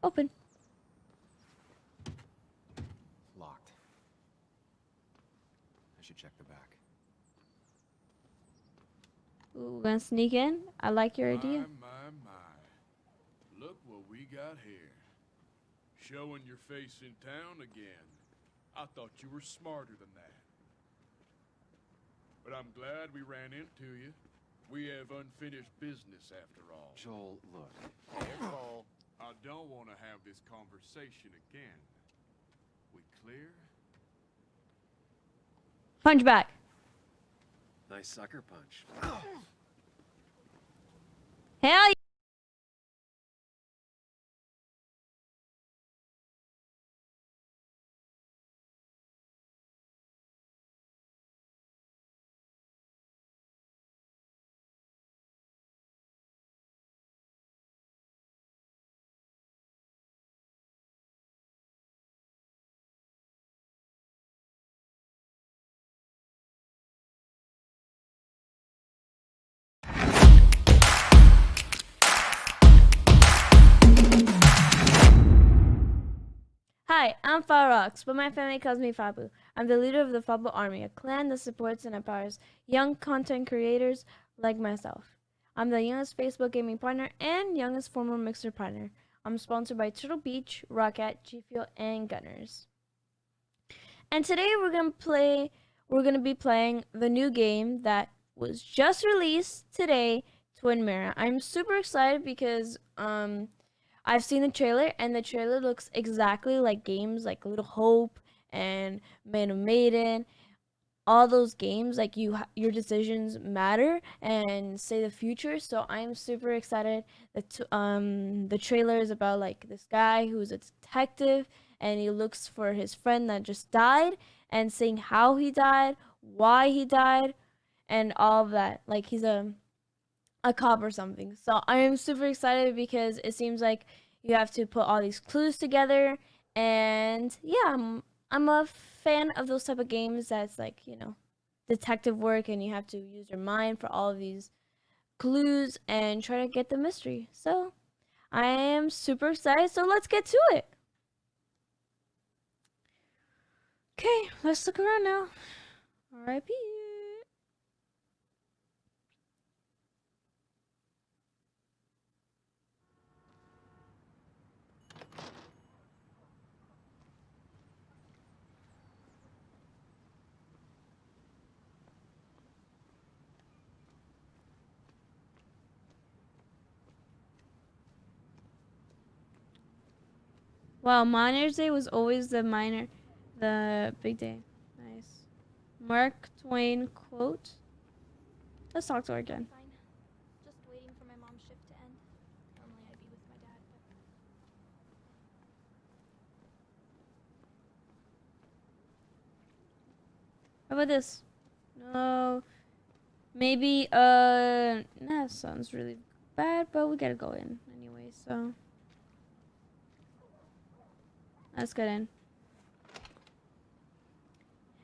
Open. Locked. I should check the back. Ooh, we're gonna sneak in. I like your idea. My. Look what we got here. Showing your face in town again. I thought you were smarter than that. But I'm glad we ran into you. We have unfinished business after all. Joel, look. Careful. I don't want to have this conversation again. We clear? Punch back. Nice sucker punch. Hell yeah. Hi, I'm FabuRocks, but my family calls me Fabu. I'm the leader of the Fabu Army, a clan that supports and empowers young content creators like myself. I'm the youngest Facebook gaming partner and youngest former Mixer partner. I'm sponsored by Turtle Beach, ROCCAT, GFUEL, and Gunnars. And today we're gonna be playing the new game that was just released today, Twin Mirror. I'm super excited because I've seen the trailer, and the trailer looks exactly like games like Little Hope and Man of Maiden. All those games, like your decisions matter and say the future. So I'm super excited. The trailer is about like this guy who's a detective, and he looks for his friend that just died, and saying how he died, why he died, and all of that. Like he's a cop or something. So I am super excited because it seems like you have to put all these clues together, and yeah, I'm a fan of those type of games that's like, you know, detective work, and you have to use your mind for all of these clues and try to get the mystery. So I am super excited, so let's get to it. Okay, let's look around now. R.I.P. Wow, Miners Day was always the big day. Nice. Mark Twain quote. Let's talk to her again. Fine. Just waiting for my mom's shift to end. Normally I'd be with my dad, How about this? No. Maybe, that sounds really bad, but we gotta go in anyway, so. Let's get in.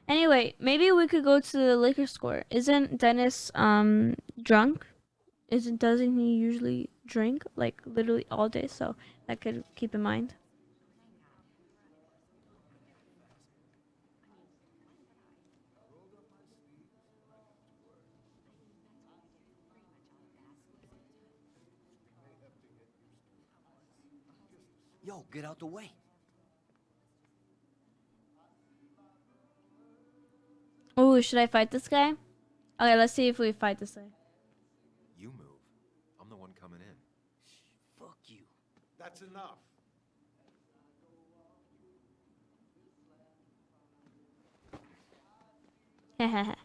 Anyway, maybe we could go to the liquor store. Isn't Dennis, drunk? Doesn't he usually drink, like, literally all day? So that could keep in mind. Yo, get out the way. Oh, should I fight this guy? Okay, let's see if we fight this guy. You move. I'm the one coming in. Fuck you. That's enough. Hahaha.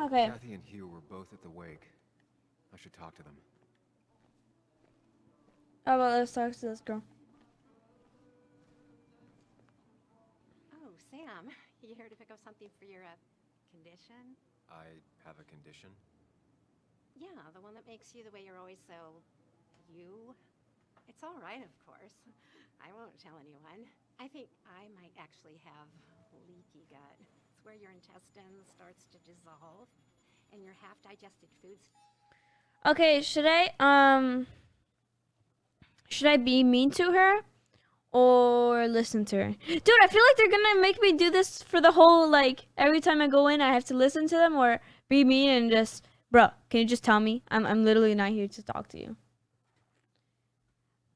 Okay. Kathy and Hugh were both at the wake. I should talk to them. How about let's talk to this girl? Oh, Sam, you here to pick up something for your condition? I have a condition? Yeah, the one that makes you the way you're always so you. It's all right, of course. I won't tell anyone. I think I might actually have leaky gut. It's where your intestine starts to dissolve and your half-digested foods. Okay, should I be mean to her or listen to her? Dude, I feel like they're gonna make me do this for the whole, like, every time I go in I have to listen to them, or be mean and just, bro, can you just tell me? I'm literally not here to talk to you.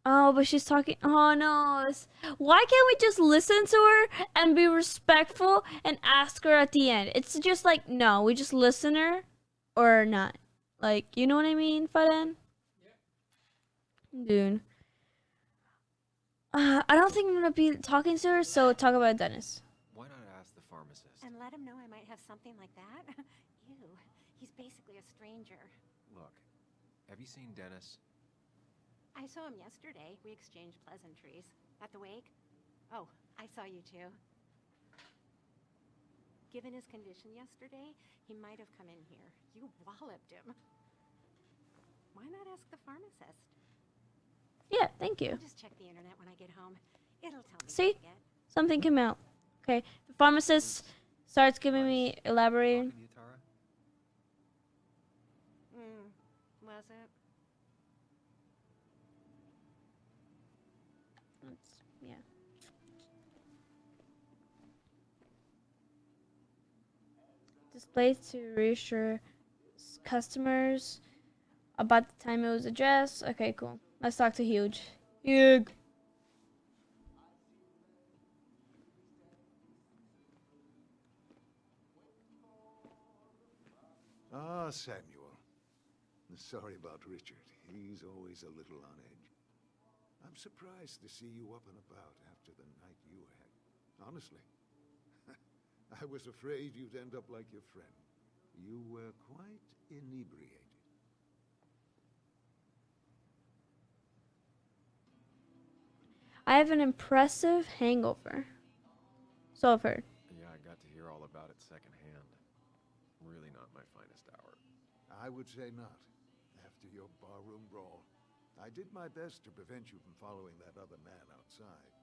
Oh, but she's talking. Oh no. Why can't we just listen to her and be respectful and ask her at the end? It's just like, no, we just listen her or not. Like, you know what I mean, Faden? Dude. I don't think I'm gonna be talking to her, so talk about Dennis. Why not ask the pharmacist? And let him know I might have something like that? Ew, he's basically a stranger. Look, have you seen Dennis? I saw him yesterday. We exchanged pleasantries. At the wake? Oh, I saw you too. Given his condition yesterday, he might have come in here. You walloped him. Why not ask the pharmacist? Yeah, thank you. I'll just check the internet when I get home. It'll tell me See? what to get. Something came out. Okay, the pharmacist starts giving me elaborating. Talking to you, Tara? Was it? Yeah. Displays to reassure customers about the time it was addressed. Okay, cool. Let's talk to Huge. Huge. Ah, Samuel. Sorry about Richard. He's always a little on edge. I'm surprised to see you up and about after the night you had. Honestly. I was afraid you'd end up like your friend. You were quite inebriated. I have an impressive hangover. So I've heard. Yeah, I got to hear all about it secondhand. Really not my finest hour. I would say not. After your barroom brawl. I did my best to prevent you from following that other man outside.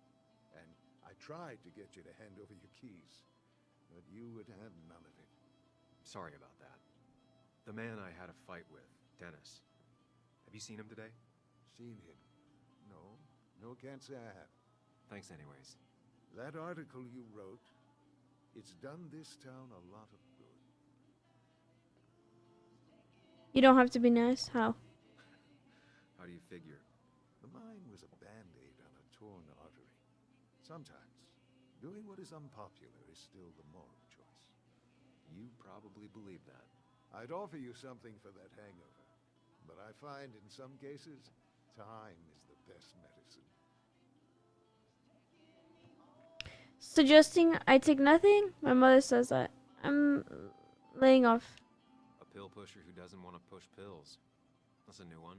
And I tried to get you to hand over your keys. But you would have none of it. Sorry about that. The man I had a fight with, Dennis. Have you seen him today? Seen him? No. No, can't say I have. Thanks anyways. That article you wrote, it's done this town a lot of good. You don't have to be nice. How? How do you figure? The mine was a band-aid on a torn artery. Sometimes, doing what is unpopular is still the moral choice. You probably believe that. I'd offer you something for that hangover, but I find in some cases, time is the best medicine. Suggesting I take nothing? My mother says that. I'm laying off. A pill pusher who doesn't want to push pills. That's a new one.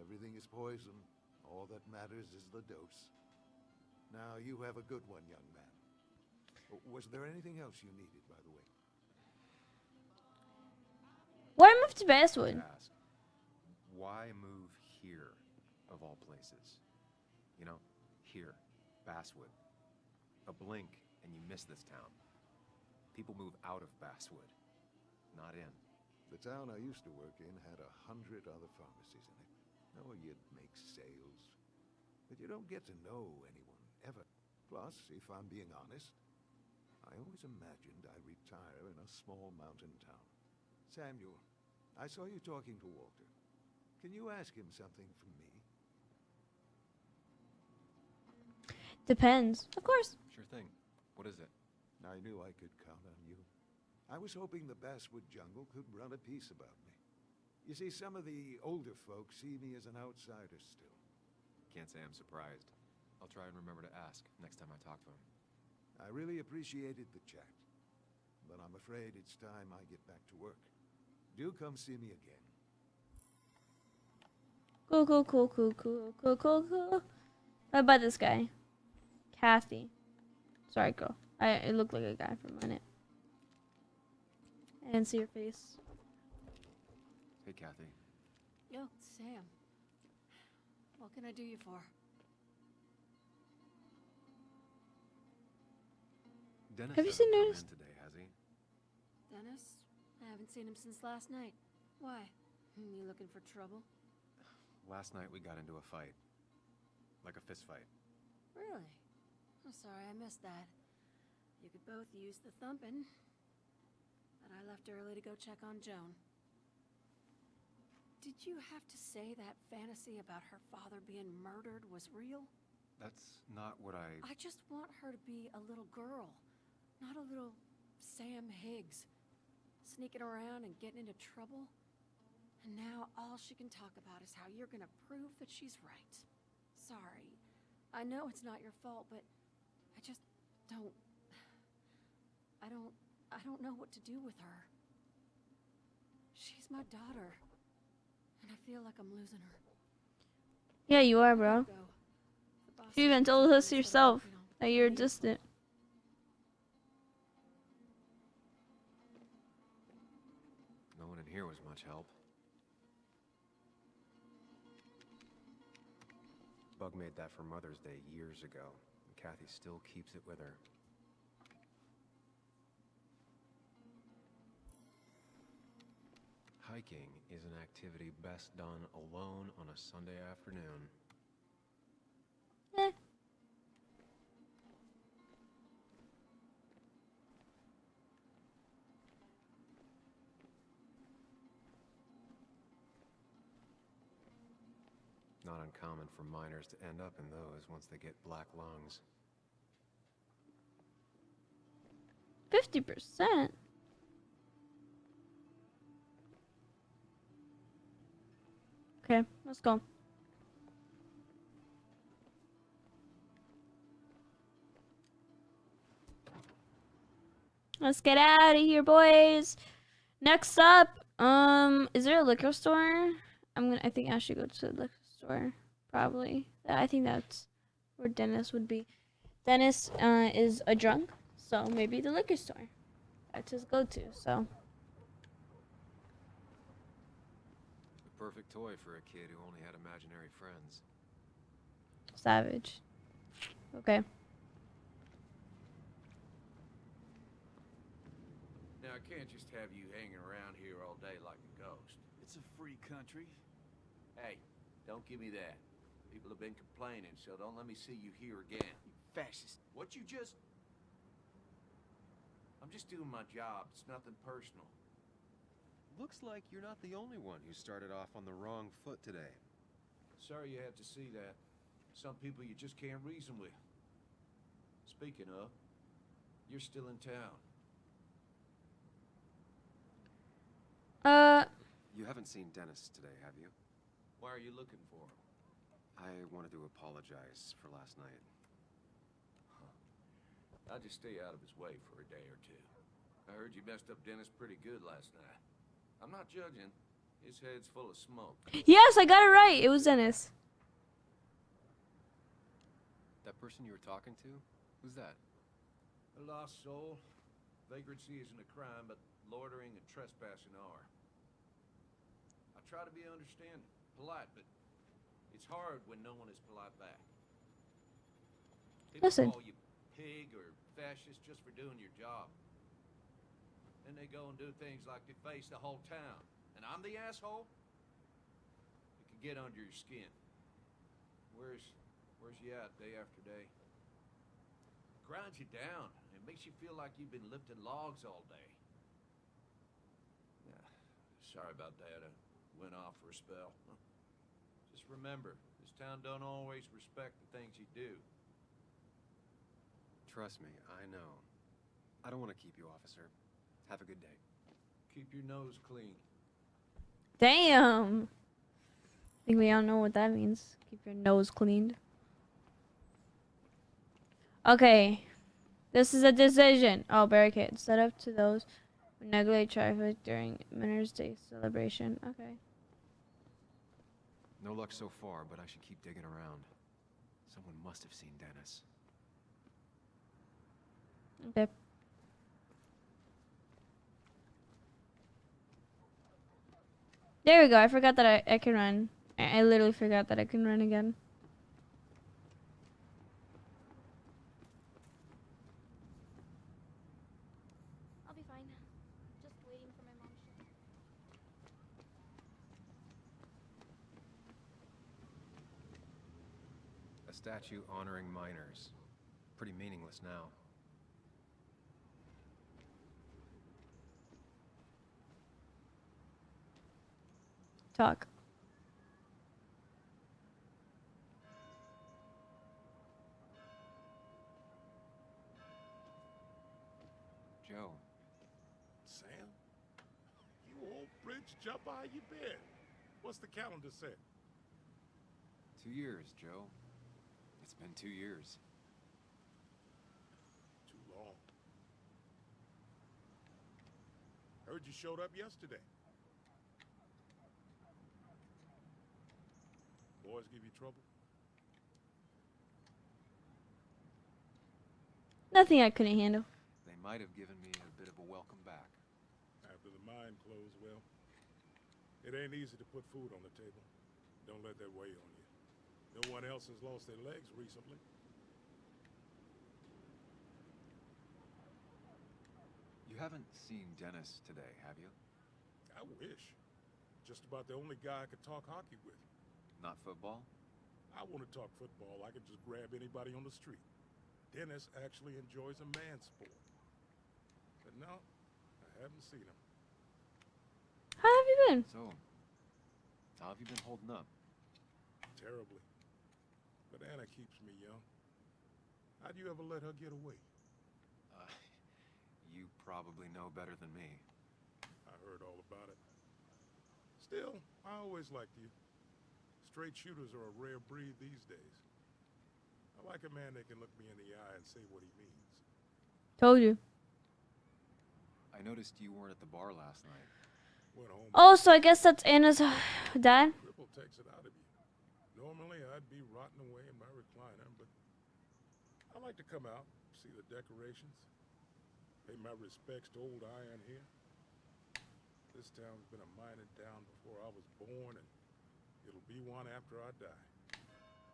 Everything is poison. All that matters is the dose. Now, you have a good one, young man. Was there anything else you needed, by the way? Why move to Basswood? Ask, why move here, of all places? You know, here, Basswood. A blink and you miss this town. People move out of Basswood, not in. The town I used to work in had 100 other pharmacies in it. Oh, you'd make sales. But you don't get to know anyone, ever. Plus, if I'm being honest, I always imagined I'd retire in a small mountain town. Samuel, I saw you talking to Walter. Can you ask him something from me? Depends. Of course. Sure thing. What is it? I knew I could count on you. I was hoping the Basswood jungle could run a piece about me. You see, some of the older folks see me as an outsider still. Can't say I'm surprised. I'll try and remember to ask next time I talk to him. I really appreciated the chat, but I'm afraid it's time I get back to work. Do come see me again. Cool, cool, cool, cool, cool, cool, cool, cool. What about this guy? Kathy. Sorry, girl. It looked like a guy for a minute. I didn't see your face. Hey, Kathy. Yo, Sam. What can I do you for? Dennis Have you hasn't seen come Dennis? in today, has he? Dennis? I haven't seen him since last night. Why? You looking for trouble? Last night we got into a fight. Like a fist fight. Really? I'm sorry I missed that. You could both use the thumping. But I left early to go check on Joan. Did you have to say that fantasy about her father being murdered was real? That's not what I just want her to be a little girl, not a little Sam Higgs, sneaking around and getting into trouble. And now all she can talk about is how you're gonna prove that she's right. Sorry. I know it's not your fault, but I just don't... I don't know what to do with her. She's my daughter, and I feel like I'm losing her. Yeah, you are, bro. Go. The boss You even is told us that yourself we don't that you're need- distant. No one in here was much help. Bug made that for Mother's Day years ago, and Kathy still keeps it with her. Hiking is an activity best done alone on a Sunday afternoon. Eh. Not uncommon for miners to end up in those once they get black lungs. 50%? Okay, let's go. Let's get out of here, boys. Next up, is there a liquor store? I think I should go to the liquor store. Probably. I think that's where Dennis would be. Dennis is a drunk, so maybe the liquor store. That's his go-to, so. The perfect toy for a kid who only had imaginary friends. Savage. Okay. Now, I can't just have you hanging around here all day like a ghost. It's a free country. Hey, don't give me that. People have been complaining, so don't let me see you here again. You fascist. What you just... I'm just doing my job. It's nothing personal. Looks like you're not the only one who started off on the wrong foot today. Sorry you had to see that. Some people you just can't reason with. Speaking of, you're still in town. You haven't seen Dennis today, have you? Why are you looking for him? I wanted to apologize for last night. I'll just stay out of his way for a day or two. I heard you messed up Dennis pretty good last night. I'm not judging. His head's full of smoke. Yes, I got it right. It was Dennis. That person you were talking to? Who's that? A lost soul. Vagrancy isn't a crime, but loitering and trespassing are. I try to be understanding, polite, but it's hard when no one is polite back. People Listen. call you pig or fascist just for doing your job. Then they go and do things like they face the whole town. And I'm the asshole? It can get under your skin. Where's you at day after day? Grinds you down. It makes you feel like you've been lifting logs all day. Yeah, sorry about that. I went off for a spell. Just remember, this town don't always respect the things you do. Trust me, I know. I don't want to keep you, officer. Have a good day. Keep your nose clean. Damn. I think we all know what that means. Keep your nose cleaned. Okay. This is a decision. Oh, barricade. Set up to those who neglect traffic during Mother's Day celebration. Okay. No luck so far, but I should keep digging around. Someone must have seen Dennis. Okay. There we go. I forgot that I can run. I literally forgot that I can run again. I'll be fine. Just waiting for my mom's shift. A statue honoring miners. Pretty meaningless now. Talk. Joe. Sam? You old bridge jumper, how you been? What's the calendar say? 2 years, Joe. It's been 2 years. Too long. Heard you showed up yesterday. Boys give you trouble? Nothing I couldn't handle. They might have given me a bit of a welcome back. After the mine closed, well, it ain't easy to put food on the table. Don't let that weigh on you. No one else has lost their legs recently. You haven't seen Dennis today, have you? I wish. Just about the only guy I could talk hockey with. Not football? I want to talk football. I can just grab anybody on the street. Dennis actually enjoys a man's sport. But no, I haven't seen him. How have you been? So, how have you been holding up? Terribly. But Anna keeps me young. How'd you ever let her get away? You probably know better than me. I heard all about it. Still, I always liked you. Straight shooters are a rare breed these days. I like a man that can look me in the eye and say what he means. Told you. I noticed you weren't at the bar last night. Went home. Oh, so I guess that's Anna's dad? Cripple takes it out of you. Normally, I'd be rotting away in my recliner, but I like to come out, see the decorations, pay my respects to old Iron here. This town's been a mining town before I was born, and it'll be one after I die.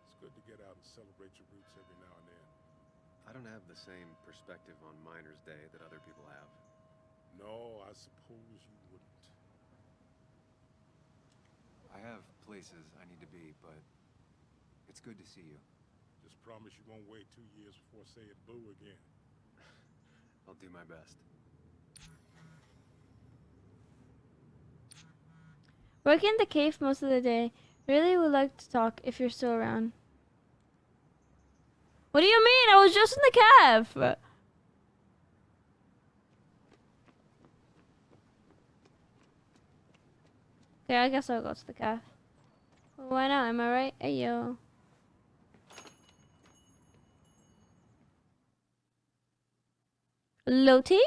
It's good to get out and celebrate your roots every now and then. I don't have the same perspective on Miners' Day that other people have. No, I suppose you wouldn't. I have places I need to be, but it's good to see you. Just promise you won't wait 2 years before saying boo again. I'll do my best. Working in the cave most of the day. Really would like to talk if you're still around. What do you mean? I was just in the cave. Okay, I guess I'll go to the cave. Well, why not? Am I right? Hey, yo. Loading.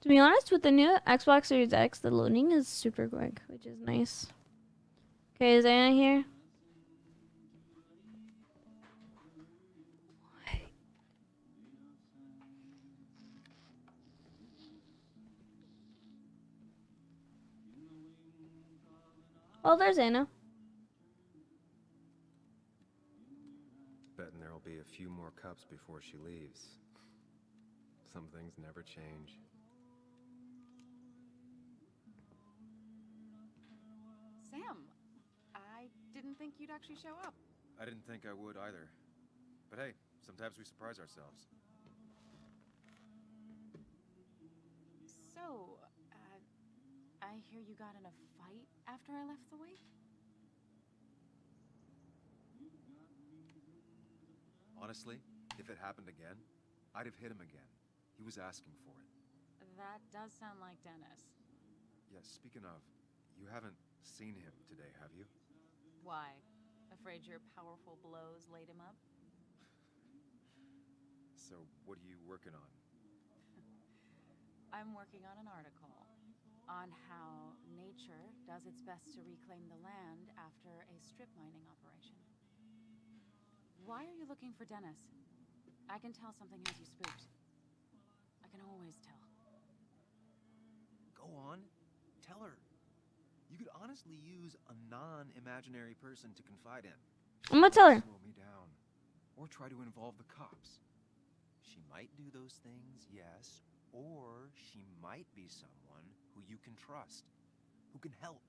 To be honest, with the new Xbox Series X, the loading is super quick, which is nice. Okay, is Anna here? Oh, there's Anna. Betting there'll be a few more cups before she leaves. Some things never change. Sam, I didn't think you'd actually show up. I didn't think I would either. But hey, sometimes we surprise ourselves. So, I hear you got in a fight after I left the wake? Honestly, if it happened again, I'd have hit him again. He was asking for it. That does sound like Dennis. Yeah, speaking of, you haven't seen him today, have you? Why? Afraid your powerful blows laid him up? So, what are you working on? I'm working on an article on how nature does its best to reclaim the land after a strip mining operation. Why are you looking for Dennis? I can tell something has you spooked. I can always tell. Go on. Tell her. You could honestly use a non-imaginary person to confide in. I'm gonna tell her. Slow me down. Or try to involve the cops. She might do those things, yes. Or she might be someone who you can trust. Who can help.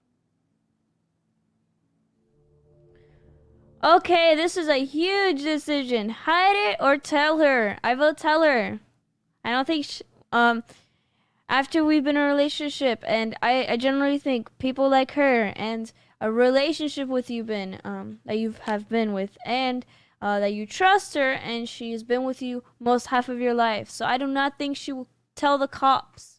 Okay, this is a huge decision. Hide it or tell her. I vote tell her. I don't think after we've been in a relationship, and I generally think people like her and a relationship with you that you have been with, and that you trust her and she's been with you most half of your life. So I do not think she will tell the cops.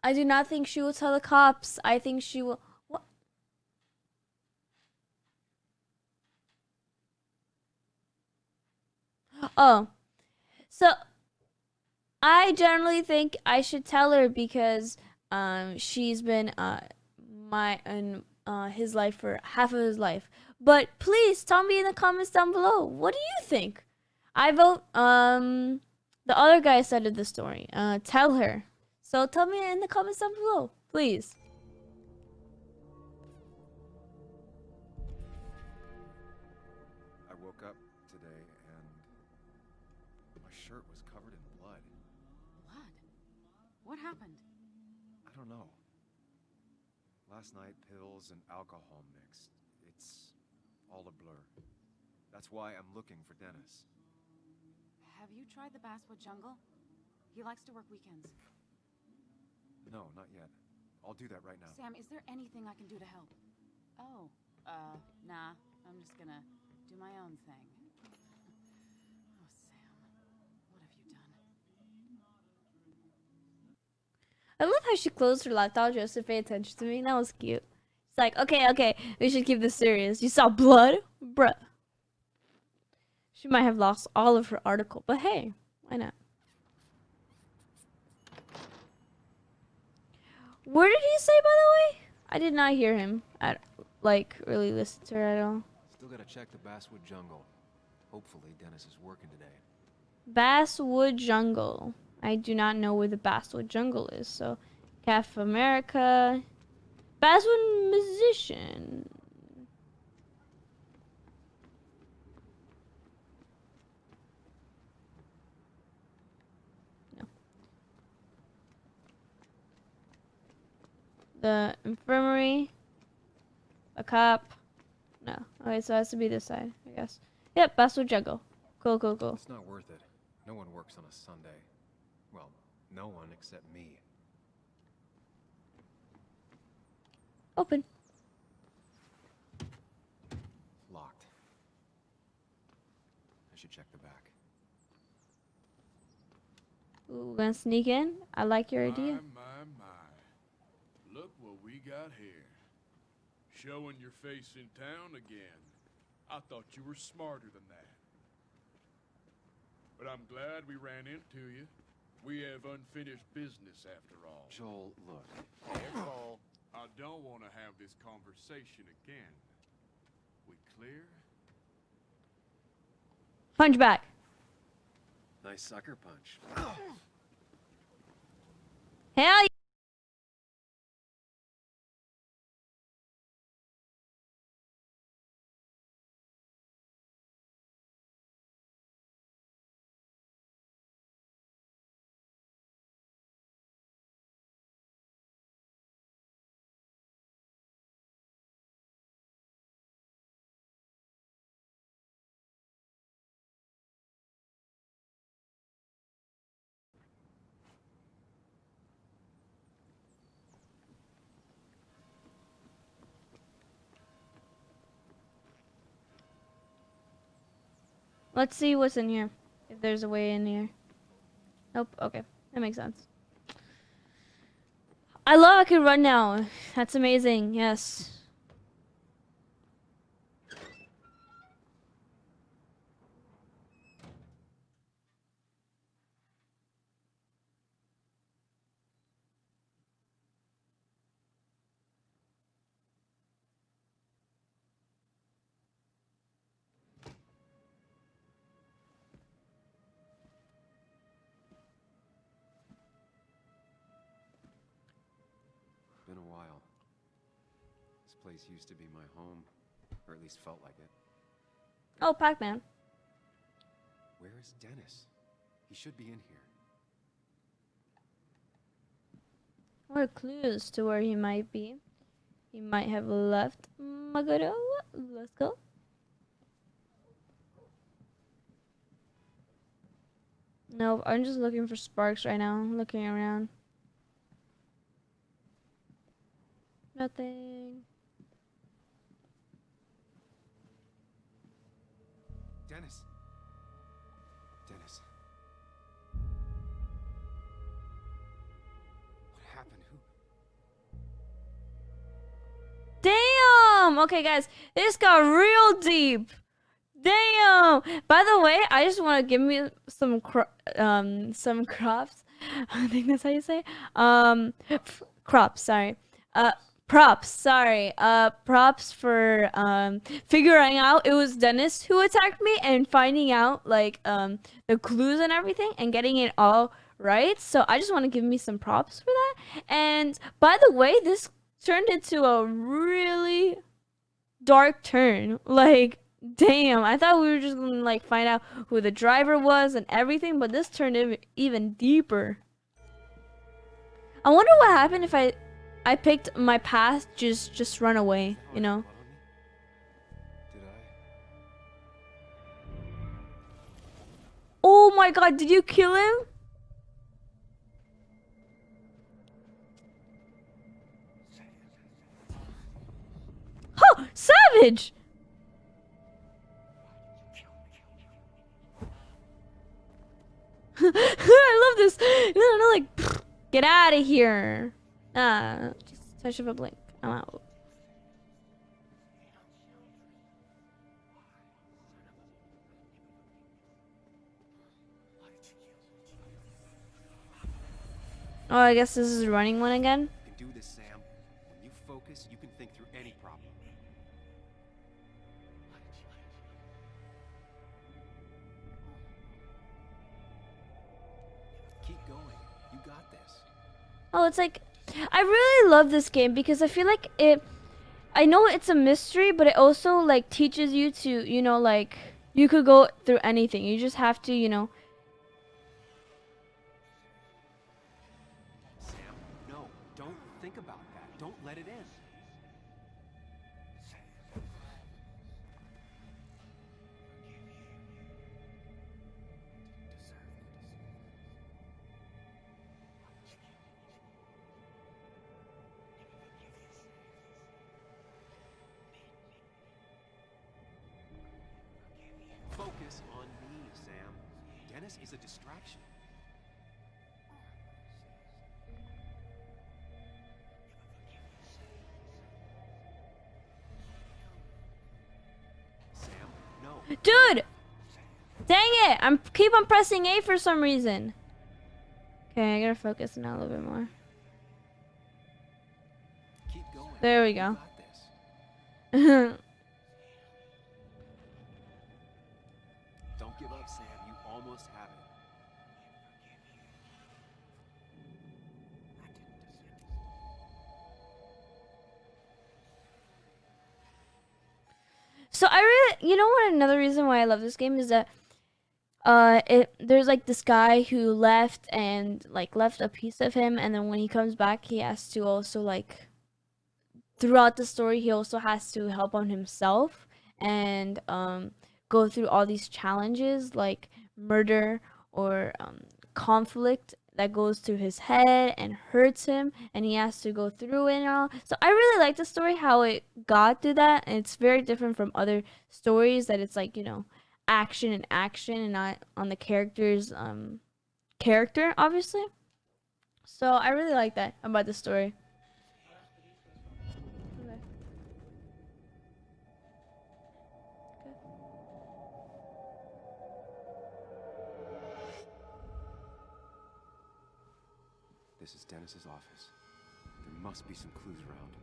I do not think she will tell the cops. I think she will. What? Oh, so I generally think I should tell her because she's been in his life for half of his life. But please tell me in the comments down below. What do you think? I vote the other guy side of the story. Tell her. So tell me in the comments down below, please. I woke up today and my shirt was covered in blood. Blood? What happened? I don't know. Last night, pills and alcohol mixed. It's all a blur. That's why I'm looking for Dennis. Have you tried the Basswood Jungle? He likes to work weekends. No, not yet. I'll do that right now. Sam, is there anything I can do to help? Oh, nah. I'm just gonna do my own thing. Oh, Sam. What have you done? I love how she closed her laptop just to pay attention to me. That was cute. It's like, okay, we should keep this serious. You saw blood? Bruh. She might have lost all of her article, but hey, why not? What did he say, by the way? I did not hear him. Really listen to her at all. Still gotta check the Basswood Jungle. Hopefully Dennis is working today. Basswood Jungle. I do not know where the Basswood Jungle is, so Cafe America. Basswood Musician. No. The infirmary. A cop. No. Okay, so it has to be this side, I guess. Yep, Basswood Jungle. Cool. It's not worth it. No one works on a Sunday. Well, no one except me. Open. Locked. I should check the back. Ooh, we're gonna sneak in. I like your idea. My. Look what we got here. Showing your face in town again. I thought you were smarter than that. But I'm glad we ran into you. We have unfinished business after all. Joel, look. Careful. I don't want to have this conversation again. We clear? Punch back. Nice sucker punch. Hell yeah. Let's see what's in here. If there's a way in here. Nope. Okay. That makes sense. I love I can run now. That's amazing. Yes. Been a while. This place used to be my home, or at least felt like it. Oh, Pac-Man. Where is Dennis? He should be in here. What are clues to where he might be? He might have left Maguro. Let's go. No, I'm just looking for sparks right now. I'm looking around. Nothing. Dennis. Dennis. What happened? Who? Damn! Okay, guys, this got real deep. Damn! By the way, I just want to give me some crops. I think that's how you say. Crops. Sorry. Props. Sorry. Props for figuring out it was Dennis who attacked me and finding out like the clues and everything and getting it all right. So I just want to give me some props for that. And by the way, this turned into a really dark turn. Like, damn, I thought we were just gonna like find out who the driver was and everything, but this turned even deeper. I wonder what happened if I picked my path, just run away, you know? Did I? Oh my god, did you kill him? Huh, savage! I love this. No, like, get out of here. Just a touch of a blink. I'm out. Oh, I guess this is running one again. You can do this, Sam. When you focus, you can think through any problem. Keep going. You got this. Oh, it's like, I really love this game because I feel like I know it's a mystery, but it also like teaches you to, you know, like you could go through anything. You just have to, you know. Sam, no. Don't think about that. Don't let it in. Focus on me, Sam. Dennis is a distraction. Sam, no. Dude! Dang it! I'm keep on pressing A for some reason. Okay, I gotta focus now a little bit more. Keep going. There we You go. got this. Don't give up, Sam. You almost have it. So I really, you know what? Another reason why I love this game is that there's like this guy who left and like left a piece of him, and then when he comes back, he has to also like throughout the story, he also has to help on himself and go through all these challenges like murder or conflict that goes through his head and hurts him, and he has to go through it and all. So I really like the story, how it got to that, and it's very different from other stories that it's like, you know, action and not on the character's character, obviously. So I really like that about the story. Okay. This is Dennis's office. There must be some clues around.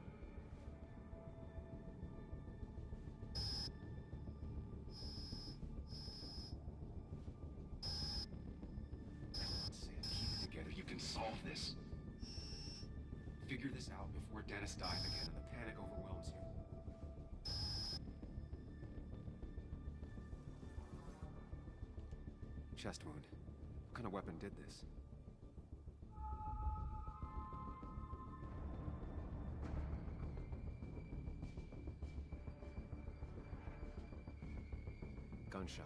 Sam, keep it together. You can solve this. Figure this out before Dennis dies again and the panic overwhelms you. Chest wound. What kind of weapon did this? Gunshot.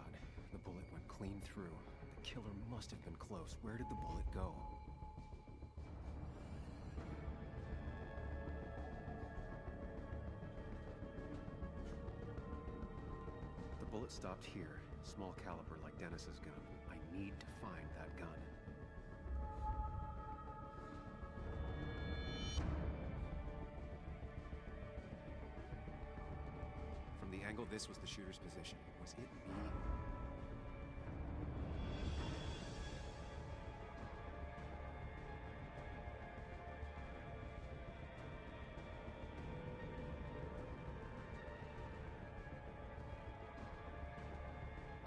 The bullet went clean through. The killer must have been close. Where did the bullet go? The bullet stopped here. Small caliber like Dennis's gun. I need to find that gun. From the angle this was the shooter's position. Was it me?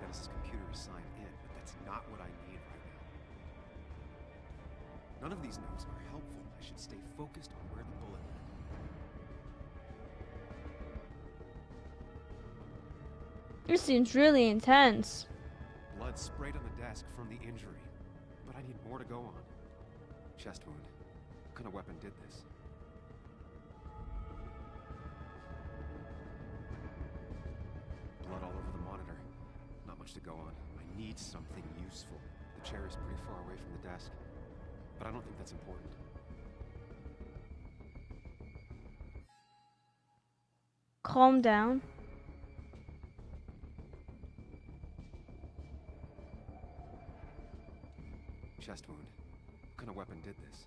Dennis's computer is signed in, but that's not what I need right now. None of these notes are helpful. I should stay focused on where the bullet went. This seems really intense. Blood sprayed on the desk from the injury, but I need more to go on. Chest wound. What kind of weapon did this? Blood all over the monitor. Not much to go on. I need something useful. The chair is pretty far away from the desk, but I don't think that's important. Calm down. Chest wound. What kind of weapon did this?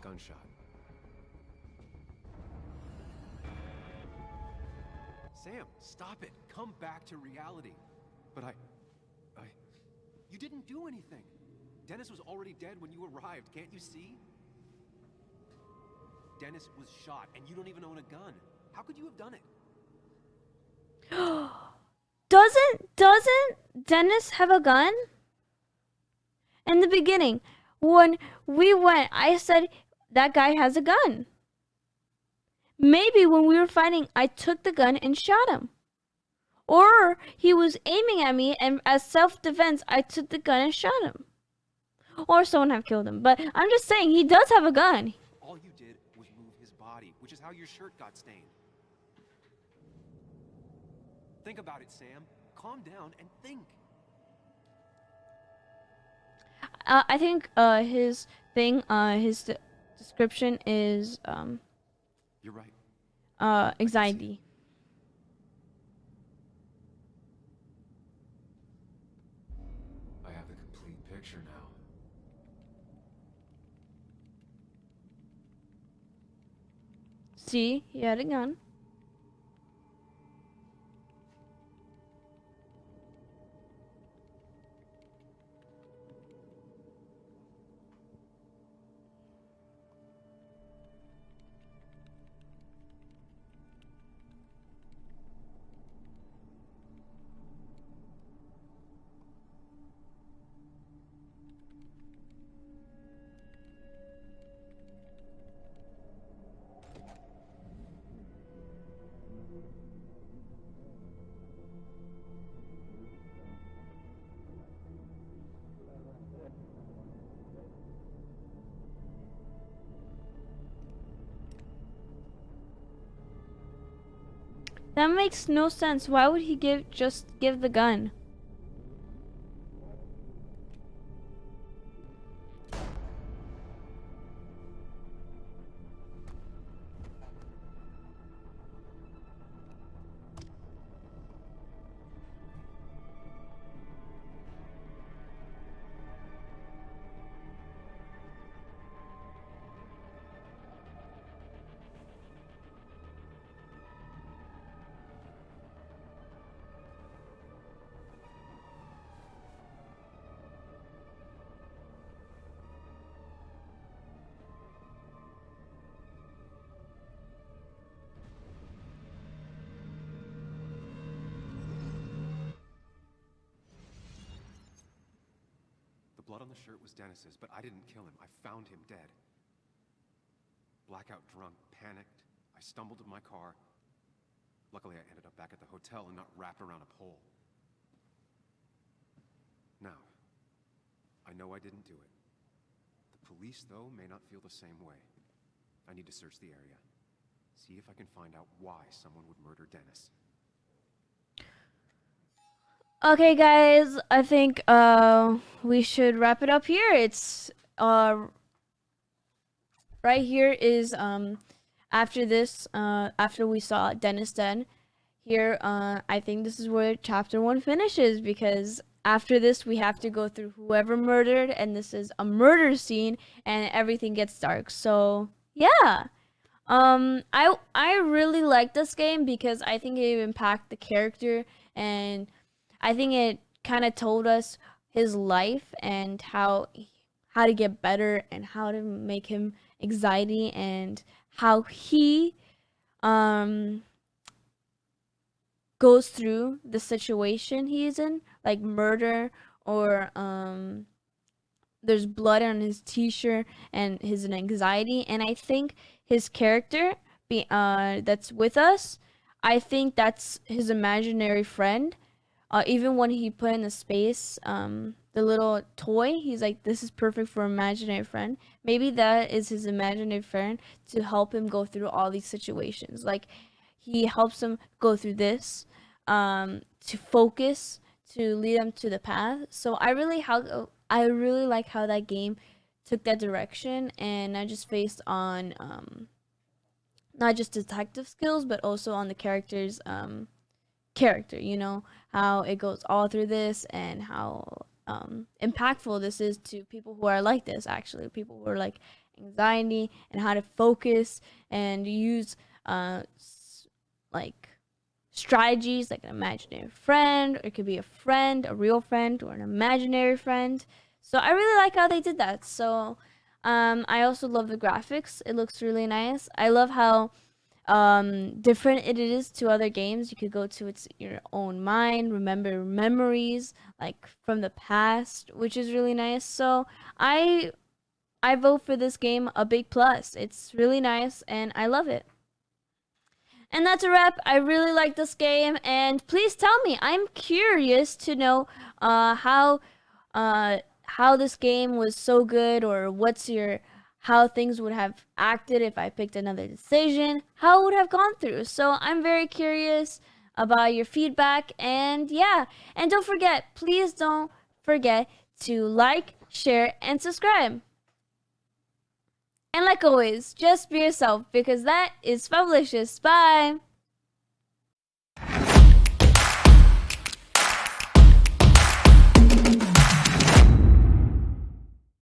Gunshot. Sam, stop it. Come back to reality. But you didn't do anything. Dennis was already dead when you arrived. Can't you see? Dennis was shot, and you don't even own a gun. How could you have done it? Doesn't Dennis have a gun? In the beginning, when we went, I said that guy has a gun. Maybe when we were fighting, I took the gun and shot him. Or he was aiming at me, and as self-defense, I took the gun and shot him. Or someone have killed him. But I'm just saying, he does have a gun. All you did was move his body, which is how your shirt got stained. Think about it, Sam. Calm down and think. I think his thing, his description is You're right. anxiety. I have the complete picture now. See, he had a gun. That makes no sense. Why would he just give the gun? The blood on the shirt was Dennis's, but I didn't kill him. I found him dead. Blackout drunk, panicked. I stumbled to my car. Luckily, I ended up back at the hotel and not wrapped around a pole. Now, I know I didn't do it. The police, though, may not feel the same way. I need to search the area. See if I can find out why someone would murder Dennis. Okay, guys, I think we should wrap it up here. It's right here is after this after we saw Dennis dead. Here, I think this is where chapter 1 finishes, because after this we have to go through whoever murdered, and this is a murder scene, and everything gets dark. So yeah, I really like this game because I think it impacted the character, and I think it kind of told us his life and how to get better and how to make him anxiety, and how he goes through the situation he's in, like murder, or there's blood on his t-shirt, and his anxiety. And I think his character that's with us, I think that's his imaginary friend. Even when he put in the space, the little toy, he's like, this is perfect for imaginary friend. Maybe that is his imaginary friend to help him go through all these situations. Like, he helps him go through this, to focus, to lead him to the path. So I really like how that game took that direction, and not just based on not just detective skills, but also on the character's character, you know, how it goes all through this, and how impactful this is to people who are like this, actually, people who are like anxiety, and how to focus and use like strategies, like an imaginary friend, or it could be a friend, a real friend, or an imaginary friend. So I really like how they did that. So I also love the graphics. It looks really nice. I love how different it is to other games. You could go to your own mind, remember memories like from the past, which is really nice. So I vote for this game a big plus. It's really nice and I love it. And that's a wrap. I really like this game, and please tell me. I'm curious to know how this game was so good, or how things would have acted if I picked another decision, how it would have gone through. So I'm very curious about your feedback, and yeah. And please don't forget to like, share, and subscribe. And like always, just be yourself, because that is Fabulous. Bye!